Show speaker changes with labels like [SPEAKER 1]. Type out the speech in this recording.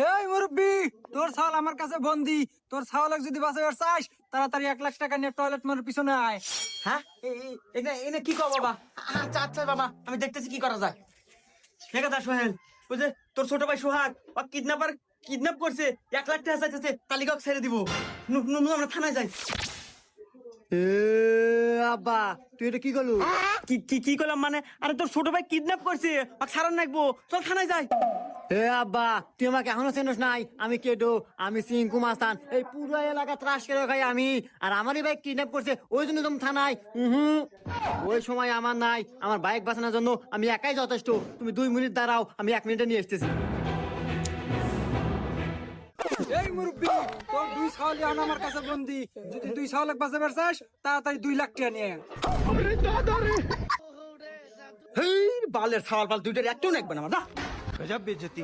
[SPEAKER 1] এই মুরব্বি, তোর ছাওয়াল আমার কাছে বন্দি। তোর ছাওয়ালক যদি বাঁচাবার চাস, তাড়াতাড়ি 1 লাখ টাকা নিয়ে টয়লেট মোড়ের পিছনে আয়।
[SPEAKER 2] হ্যাঁ এনে কি কর বাবা? আচ্ছা আচ্ছা বাবা, আমি দেখতেছি কি করা যায়। ঠিক আছে সোহেল, ওই যে তোর ছোট ভাই সোহাগ ও কিডন্যাপ করছে, 1 লাখ টাকা চাইতেছে, তালিকা ছেড়ে দিব। আমরা থানায় যাই।
[SPEAKER 3] আব্বা তুই এটা কি করলু?
[SPEAKER 2] কি করলাম মানে? আরে তোর ছোট ভাই কিডন্যাপ করছে, ওকে ছাড়ান রাখবো, চল থানায় যাই।
[SPEAKER 3] আব্বা তুই আমাকে এখনো চেনস নাই? আমি কেডো, আমি সিংকু মাস্তান। এই পুরো এলাকা ত্রাস করে খাই আমি। আর আমারই বাইক কিডন্যাপ করছে, ওই জন্য তুমি থানায়। ওই সময় আমার নাই, আমার বাইক বাঁচানোর জন্য আমি একাই যথেষ্ট। তুমি 2 মিনিট দাঁড়াও, আমি 1 মিনিটে নিয়ে এসতেছি।
[SPEAKER 1] এই মুরব্বি, তোর 2 ছাওয়াল এখন আমার কাছে বন্দি। যদি 2 ছাওয়ালক বাঁচাবার চাস, তাড়াতাড়ি 2 লাখ টাকা নিয়ে আয়।
[SPEAKER 2] হেই বালের ছাওয়াল পাল দুইটার একটাও নেকবে না আমার।
[SPEAKER 1] গজব বেজতি।